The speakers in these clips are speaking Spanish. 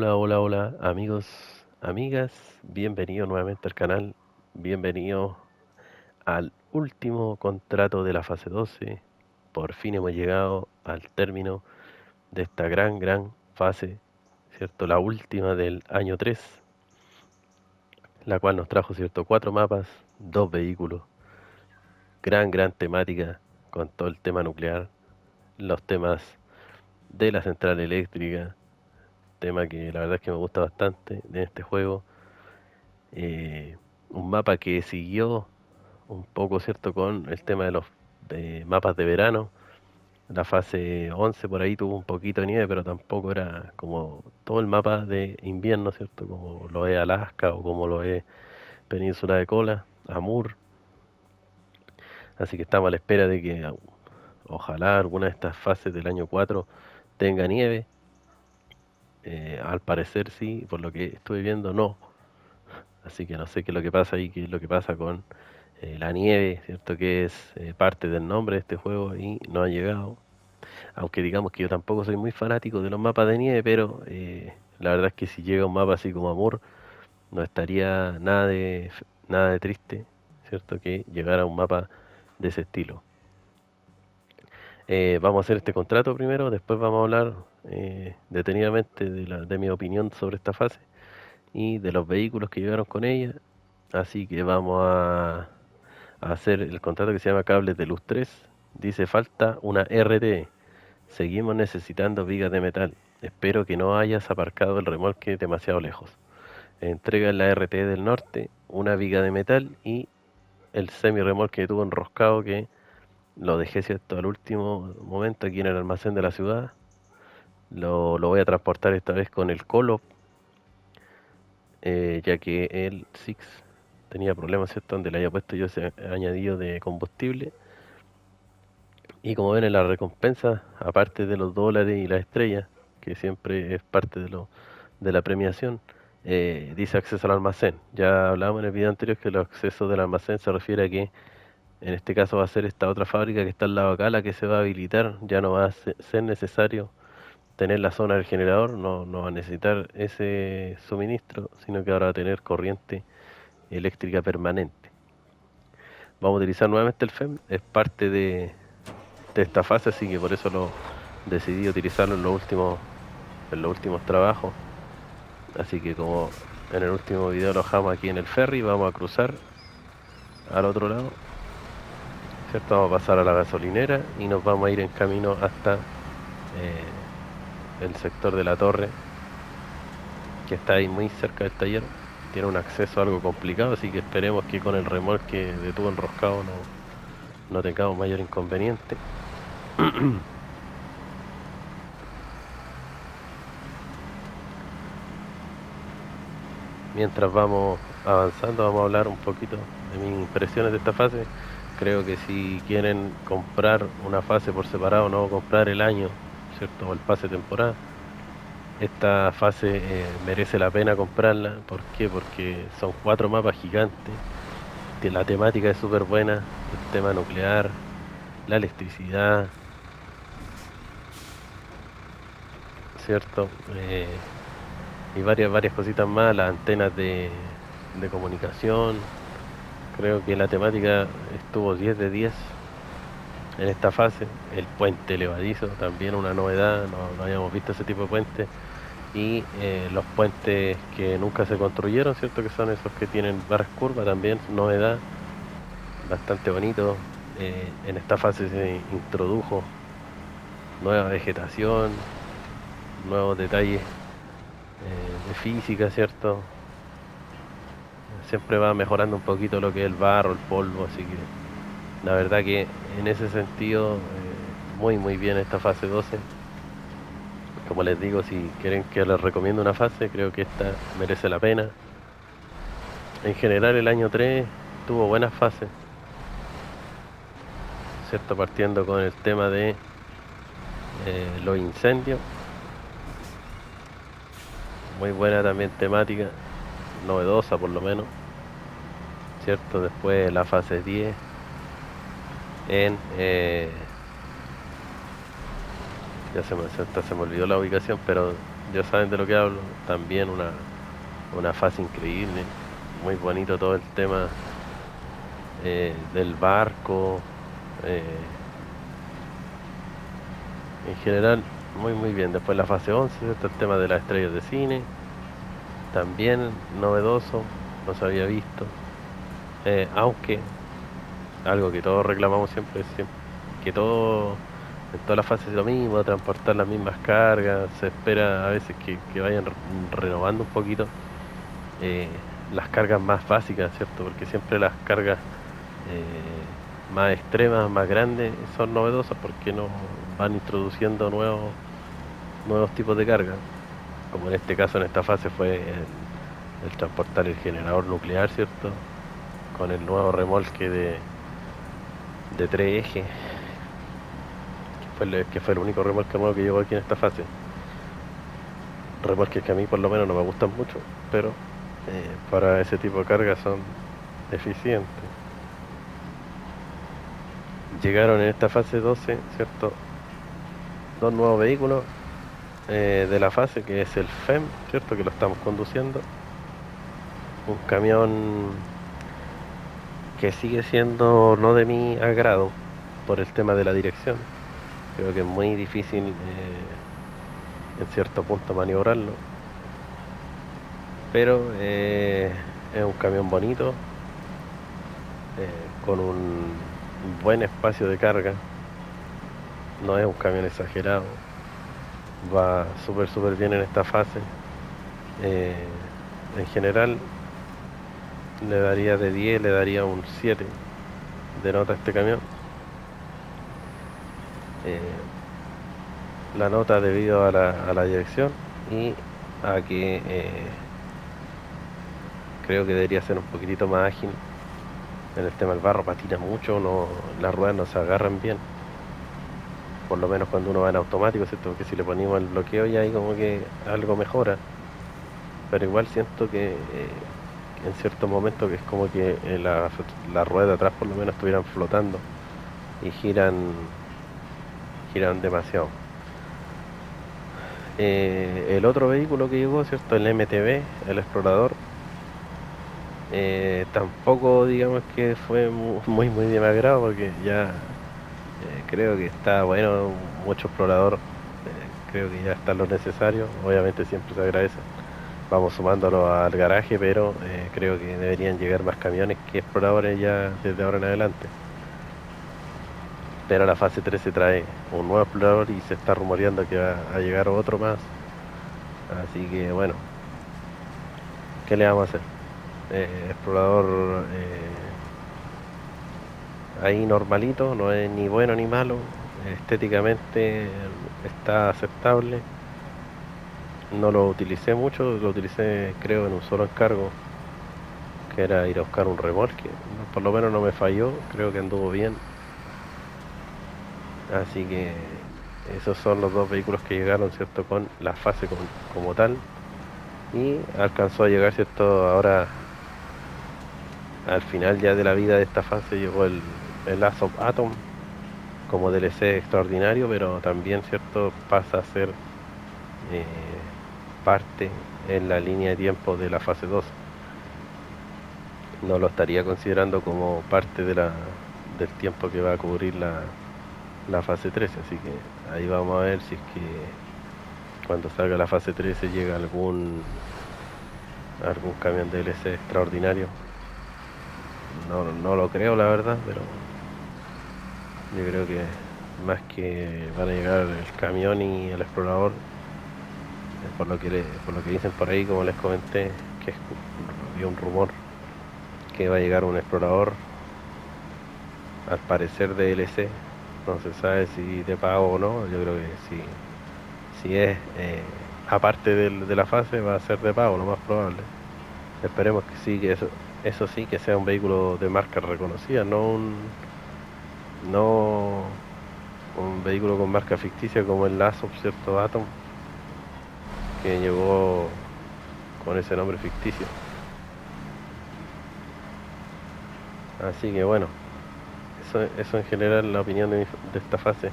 Hola, hola, hola, amigos, amigas, bienvenido nuevamente al canal, bienvenido al último contrato de la fase 12. Por fin hemos llegado al término de esta gran fase, ¿cierto? La última del año 3, la cual nos trajo, ¿cierto? 4 mapas, 2 vehículos, gran temática con todo el tema nuclear, los temas de la central eléctrica, tema que la verdad es que me gusta bastante de este juego. eh, un mapa que siguió un poco, ¿cierto?, con el tema de los mapas de verano. La fase 11 por ahí tuvo un poquito de nieve, pero tampoco era como todo el mapa de invierno, ¿cierto? Como lo es Alaska o como lo es Península de Kola, Amur. Así que estamos a la espera de que ojalá alguna de estas fases del año 4 tenga nieve. Al parecer sí, por lo que estuve viendo no. Así que no sé qué es lo que pasa ahí, qué es lo que pasa con la nieve, ¿cierto? Que es parte del nombre de este juego y no ha llegado. Aunque digamos que yo tampoco soy muy fanático de los mapas de nieve, pero la verdad es que si llega un mapa así como Amur, no estaría nada de triste, ¿cierto? Que llegara un mapa de ese estilo. Vamos a hacer este contrato primero, después vamos a hablar detenidamente de mi opinión sobre esta fase y de los vehículos que llegaron con ella. Así que vamos a hacer el contrato que se llama Cables de Luz 3. Dice falta una RT. Seguimos necesitando vigas de metal. Espero que no hayas aparcado el remolque demasiado lejos. Entrega en la RT del norte una viga de metal y el semi remolque que tuvo enroscado, que lo dejé, cierto, al último momento aquí en el almacén de la ciudad. Lo voy a transportar esta vez con el Colo, ya que el Six tenía problemas, ¿cierto? Donde le había puesto yo ese añadido de combustible. Y como ven en la recompensa, aparte de los dólares y las estrellas, que siempre es parte de la premiación, dice acceso al almacén. Ya hablábamos en el video anterior que el acceso del almacén se refiere a que en este caso va a ser esta otra fábrica que está al lado acá la que se va a habilitar. Ya no va a ser necesario tener la zona del generador, no va a necesitar ese suministro, sino que ahora va a tener corriente eléctrica permanente. Vamos a utilizar nuevamente el FEM, es parte de esta fase, así que por eso lo decidí utilizarlo en los últimos trabajos. Así que como en el último video lo dejamos aquí en el ferry, vamos a cruzar al otro lado, ¿cierto? Vamos a pasar a la gasolinera y nos vamos a ir en camino hasta el sector de la torre, que está ahí muy cerca del taller. Tiene un acceso algo complicado, así que esperemos que con el remolque de tubo enroscado no tengamos mayor inconveniente. Mientras vamos avanzando, vamos a hablar un poquito de mis impresiones de esta fase. Creo que si quieren comprar una fase por separado, no comprar el año, ¿cierto? O el pase temporada, esta fase merece la pena comprarla. ¿Por qué? Porque son 4 mapas gigantes, que la temática es súper buena, el tema nuclear, la electricidad, ¿cierto? Y varias cositas más, las antenas de comunicación. Creo que la temática estuvo 10 de 10 en esta fase. El puente levadizo, también una novedad, no habíamos visto ese tipo de puente. Y los puentes que nunca se construyeron, ¿cierto? Que son esos que tienen barras curvas, también novedad, bastante bonito. En esta fase se introdujo nueva vegetación, nuevos detalles de física, ¿cierto? Siempre va mejorando un poquito lo que es el barro, el polvo, así que la verdad que en ese sentido muy bien esta fase 12. Como les digo, si quieren que les recomiendo una fase, creo que esta merece la pena. En general el año 3 tuvo buenas fases, ¿cierto? Partiendo con el tema de los incendios. Muy buena también temática, novedosa por lo menos, ¿cierto? Después la fase 10 en... ya se me olvidó la ubicación, pero ya saben de lo que hablo. También una fase increíble, muy bonito todo el tema del barco, eh, en general muy muy bien. Después la fase 11, ¿cierto? El tema de las estrellas de cine, también novedoso, no se había visto, aunque algo que todos reclamamos siempre es que todo, en todas las fases es lo mismo, transportar las mismas cargas, se espera a veces que vayan renovando un poquito eh, las cargas más básicas, ¿cierto? Porque siempre las cargas más extremas, más grandes, son novedosas porque no van introduciendo nuevos tipos de carga, como en este caso, en esta fase fue el transportar el generador nuclear, ¿cierto? Con el nuevo remolque de 3 ejes, que fue el único remolque nuevo que llegó aquí en esta fase. Remolques que a mí por lo menos no me gustan mucho, pero para ese tipo de cargas son eficientes. Llegaron en esta fase 12, ¿cierto? Dos nuevos vehículos de la fase, que es el FEM, ¿cierto? Que lo estamos conduciendo. Un camión que sigue siendo no de mi agrado por el tema de la dirección. Creo que es muy difícil en cierto punto maniobrarlo, pero es un camión bonito, con un buen espacio de carga, no es un camión exagerado, va súper bien en esta fase. Eh, en general le daría de 10, le daría un 7 de nota a este camión. Eh, la nota debido a la dirección y a que creo que debería ser un poquitito más ágil en el tema del barro, patina mucho, no, las ruedas no se agarran bien, por lo menos cuando uno va en automático, ¿cierto? Porque si le ponemos el bloqueo ya ahí como que algo mejora, pero igual siento que en ciertos momentos que es como que la rueda de atrás por lo menos estuvieran flotando y giran demasiado. El otro vehículo que llegó, ¿cierto? El MTB, el Explorador, tampoco digamos que fue muy de mi agrado porque ya creo que está bueno, mucho explorador, creo que ya está lo necesario, obviamente siempre se agradece. Vamos sumándolo al garaje, pero creo que deberían llegar más camiones que exploradores ya desde ahora en adelante. Pero la fase 13 trae un nuevo explorador y se está rumoreando que va a llegar otro más. Así que bueno, ¿qué le vamos a hacer? Explorador ahí normalito, no es ni bueno ni malo, estéticamente está aceptable. No lo utilicé mucho, lo utilicé creo en un solo encargo, que era ir a buscar un remolque. Por lo menos no me falló, creo que anduvo bien. Así que esos son los dos vehículos que llegaron, ¿cierto? Con la fase como tal. Y alcanzó a llegar, ¿cierto? Ahora al final ya de la vida de esta fase llegó el Ace of Atom como DLC extraordinario, pero también, ¿cierto? Pasa a ser eh, parte en la línea de tiempo de la fase 2. No lo estaría considerando como parte del tiempo que va a cubrir la fase 13, así que ahí vamos a ver si es que cuando salga la fase 13 llega algún camión de DLC extraordinario. No lo creo la verdad, pero yo creo que más que van a llegar el camión y el explorador, por lo que dicen por ahí, como les comenté, que había un rumor que va a llegar un explorador, al parecer de DLC, no se sabe si de pago o no, yo creo que si es aparte de la fase va a ser de pago, lo más probable. Esperemos que sí, que eso sí, que sea un vehículo de marca reconocida, no un vehículo con marca ficticia como el Lazo, cierto Atom, que llegó con ese nombre ficticio. Así que bueno, eso en general la opinión de esta fase.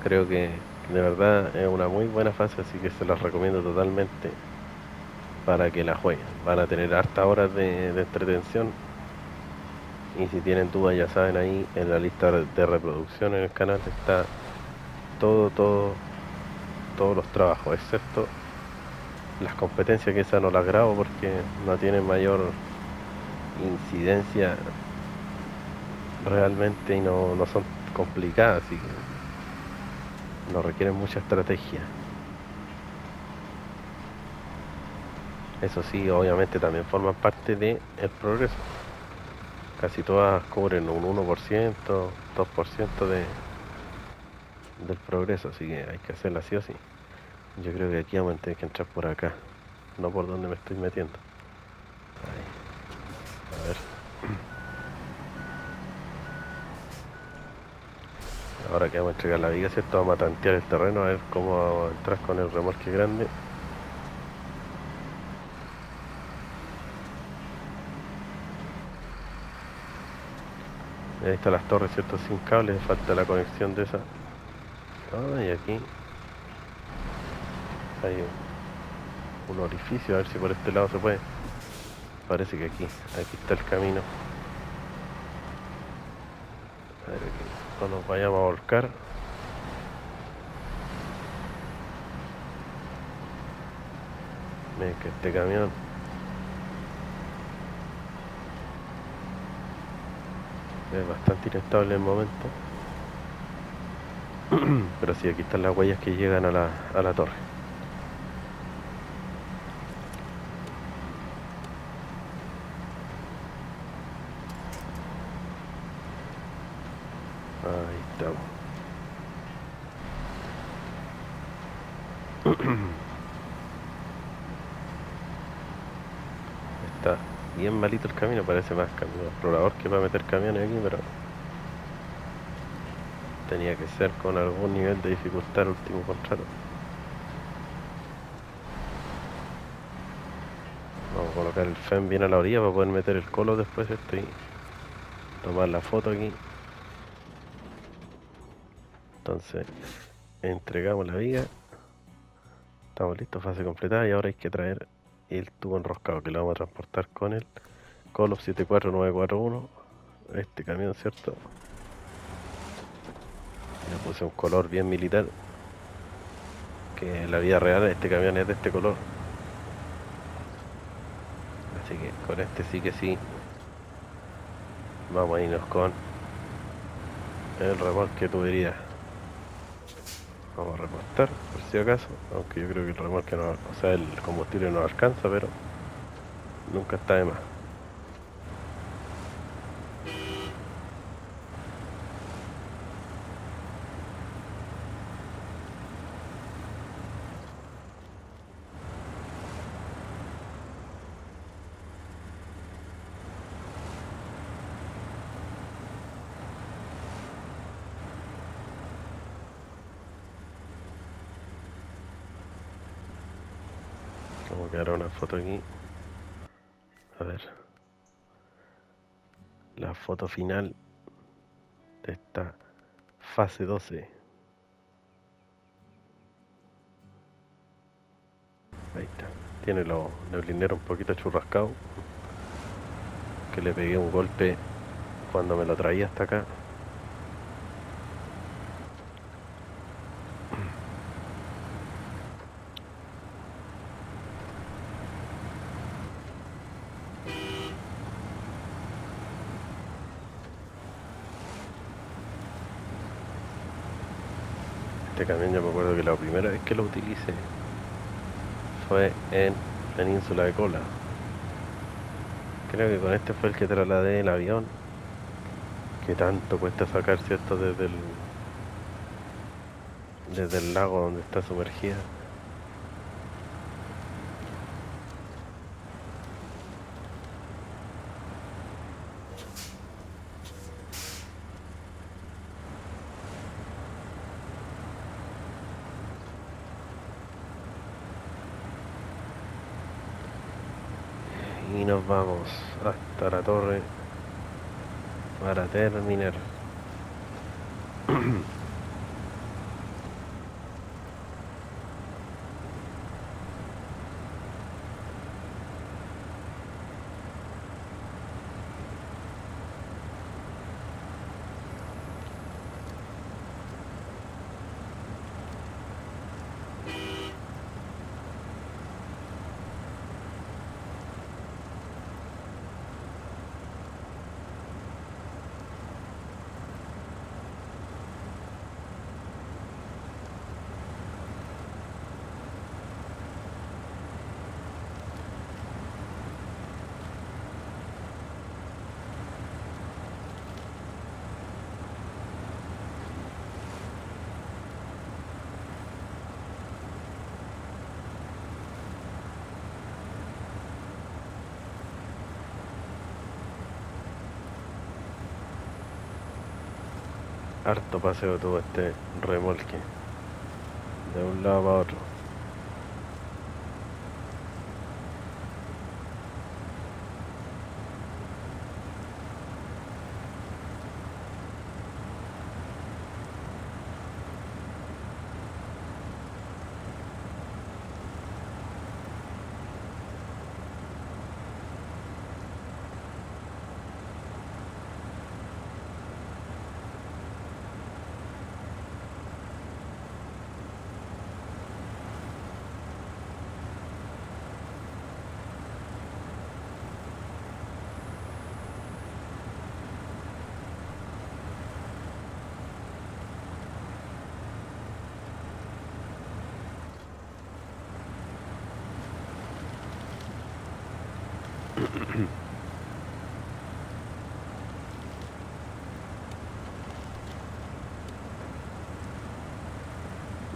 Creo que De verdad es una muy buena fase, así que se las recomiendo totalmente para que la jueguen. Van a tener hartas horas de entretención. Y si tienen dudas, ya saben, ahí en la lista de reproducción en el canal está todo, todo, todos los trabajos, excepto las competencias, que esas no las grabo porque no tienen mayor incidencia realmente y no son complicadas, así que no requieren mucha estrategia. Eso sí, obviamente también forman parte del progreso. Casi todas cubren un 1%, 2% del progreso, así que hay que hacerla sí o sí. Yo creo que aquí vamos a tener que entrar por acá, no por donde me estoy metiendo. Ahí, a ver. Ahora que vamos a entregar la viga, ¿cierto? Vamos a tantear el terreno, a ver cómo vamos a entrar con el remolque grande. Ahí están las torres, ¿cierto? Sin cables, falta la conexión de esa. Ah, y aquí hay un orificio, a ver si por este lado se puede. Parece que aquí está el camino. A ver, aquí no nos vayamos a volcar. Miren que este camión es bastante inestable en el momento. Pero sí, aquí están las huellas que llegan a la torre. Ahí estamos. Está bien malito el camino, parece más camino explorador que para meter camiones aquí, pero tenía que ser con algún nivel de dificultad el último contrato. Vamos a colocar el FEM bien a la orilla para poder meter el colo después esto y tomar la foto aquí. Entonces entregamos la viga, estamos listos, fase completada, y ahora hay que traer el tubo enroscado que lo vamos a transportar con el Colop 74941, este camión, ¿cierto? Le puse un color bien militar, que en la vida real este camión es de este color, así que con este sí que sí vamos a irnos con el remolque tubería. Vamos a reportar por si acaso, aunque yo creo que el remolque no, o sea, el combustible no alcanza, pero nunca está de más. Vamos a quedar una foto aquí. A ver. La foto final de esta fase 12. Ahí está. Tiene los neblineros un poquito churrascados, que le pegué un golpe cuando me lo traía hasta acá. Este camión yo me acuerdo que la primera vez que lo utilicé fue en Península de Kola. Creo que con este fue el que trasladé el avión, que tanto cuesta sacar, ¿cierto? Desde el lago donde está sumergida. Y nos vamos hasta la torre para terminar. harto paseo todo este remolque de un lado para otro.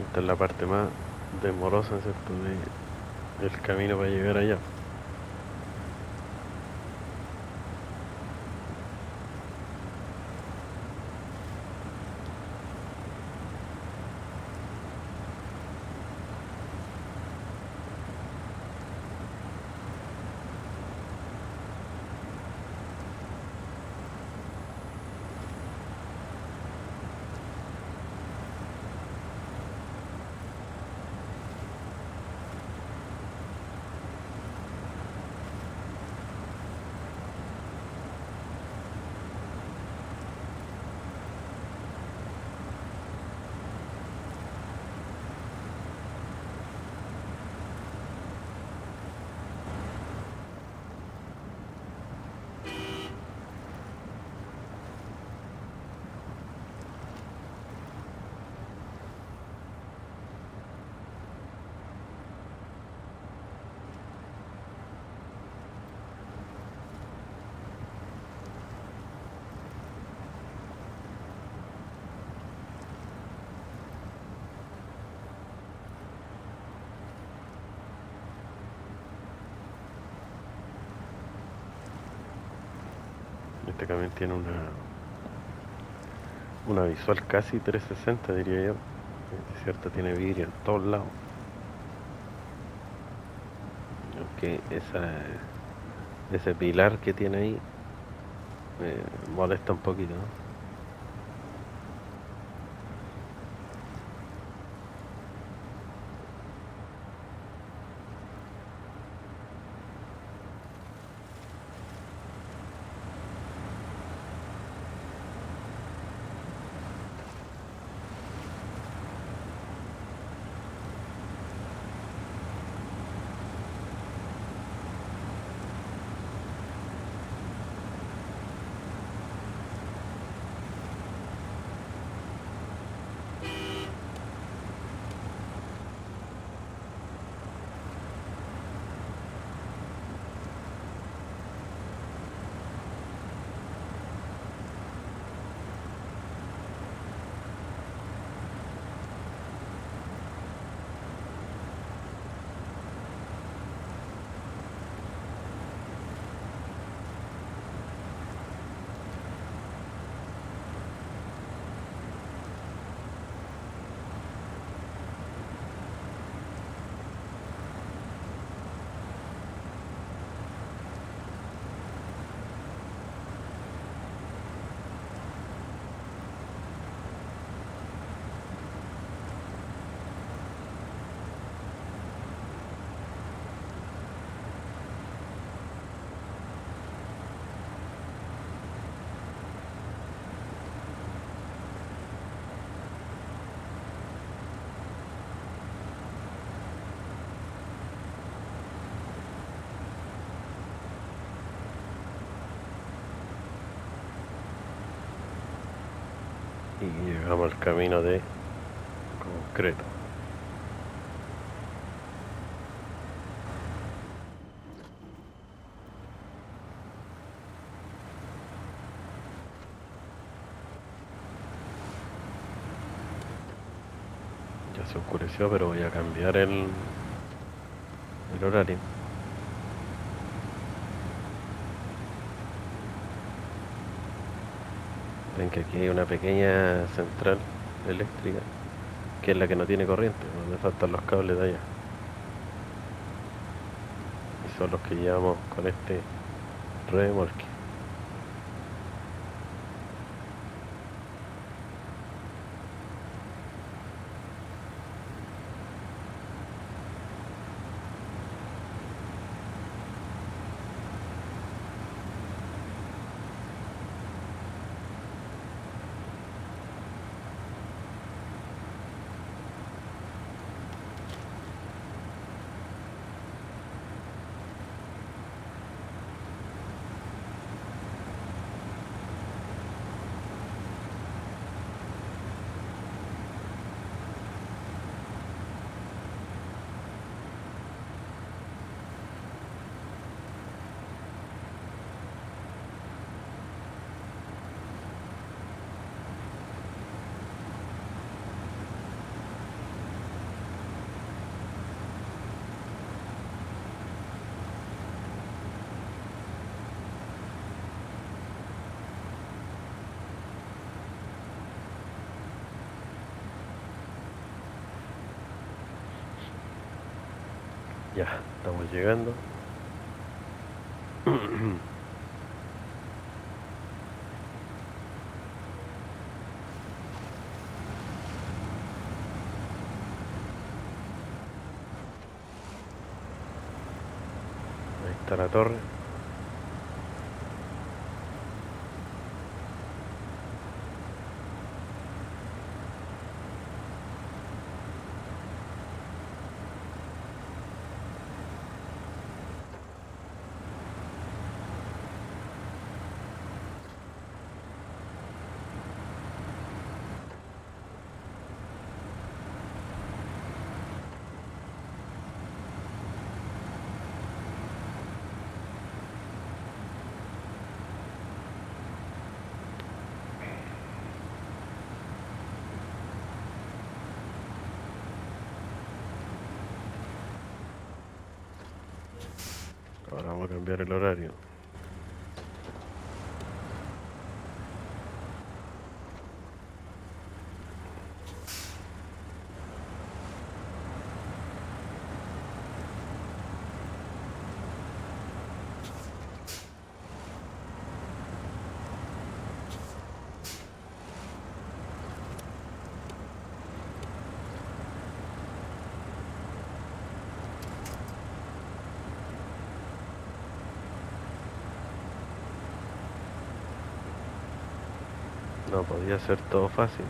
Esta es la parte más demorosa, ¿cierto? Del camino para llegar allá. Este camión tiene una visual casi 360, diría yo. Es cierto, tiene vidrio en todos lados. Aunque ese pilar que tiene ahí molesta un poquito, ¿no? Y llegamos al camino de concreto. Ya se oscureció, pero voy a cambiar el horario. Ven que aquí hay una pequeña central eléctrica, que es la que no tiene corriente, donde faltan los cables de allá. Y son los que llevamos con este remolque. Ya, estamos llegando. Ahí está la torre. Ahora vamos a cambiar el horario. No podía ser todo fácil.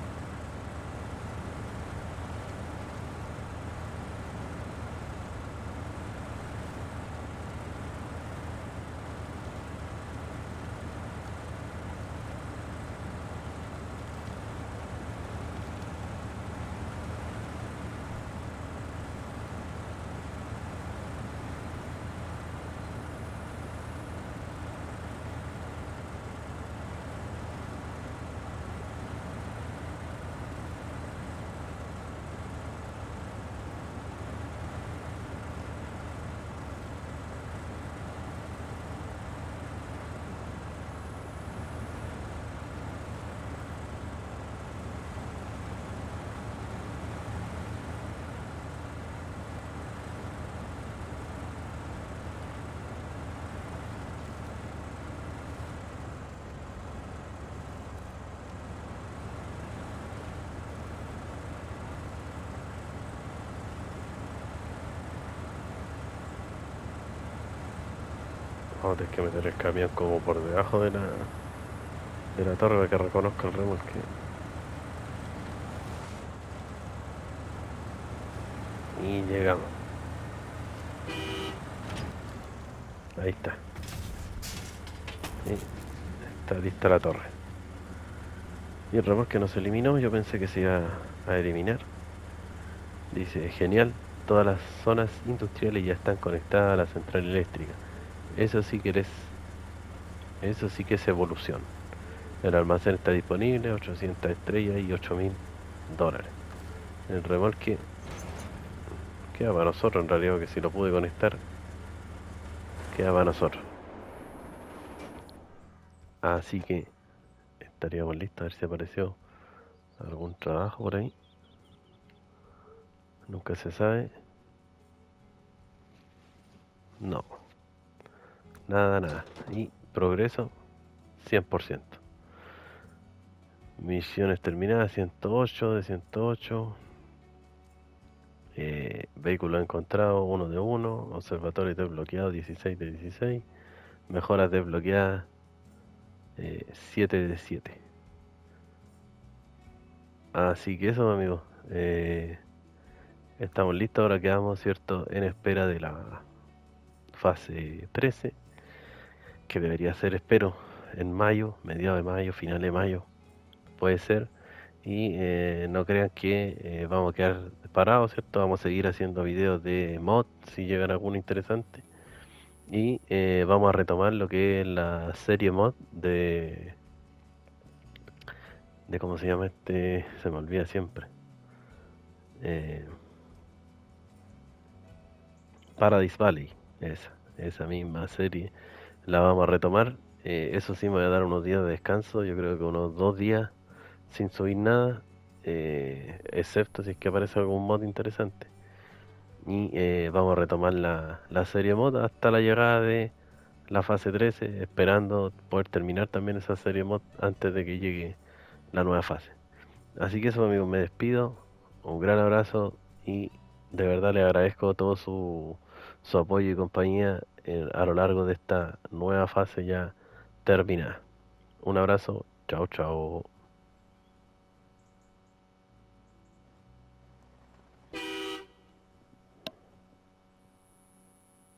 Vamos a tener que meter el camión como por debajo de la torre para que reconozca el remolque. Y llegamos. Ahí está. Y está lista la torre. Y el remolque no se eliminó, yo pensé que se iba a eliminar. Dice, genial, todas las zonas industriales ya están conectadas a la central eléctrica. Eso sí que eso sí que es evolución. El almacén está disponible, 800 estrellas y $8.000. El remolque queda para nosotros en realidad, que si lo pude conectar, queda para nosotros. Así que estaríamos listos, a ver si apareció algún trabajo por ahí. Nunca se sabe. No, nada. Y progreso, 100%. Misiones terminadas, 108 de 108. Vehículo encontrado, 1 de 1. Observatorio desbloqueado, 16 de 16. Mejoras desbloqueadas, 7 de 7. Así que eso, amigos. Estamos listos, ahora quedamos, ¿cierto?, en espera de la fase 13, que debería ser, espero, en mayo, mediados de mayo, final de mayo, puede ser. Y no crean que vamos a quedar parados, ¿cierto? Vamos a seguir haciendo videos de mod, si llegan alguno interesante. Y vamos a retomar lo que es la serie mod de ¿cómo se llama este? Se me olvida siempre. Eh, Paradise Valley, esa misma serie la vamos a retomar. Eso sí, me voy a dar unos días de descanso, yo creo que unos 2 días sin subir nada, excepto si es que aparece algún mod interesante. Y vamos a retomar la serie mod hasta la llegada de la fase 13, esperando poder terminar también esa serie mod antes de que llegue la nueva fase. Así que eso, amigos, me despido, un gran abrazo y de verdad les agradezco todo su apoyo y compañía a lo largo de esta nueva fase ya terminada. Un abrazo, chao, chao.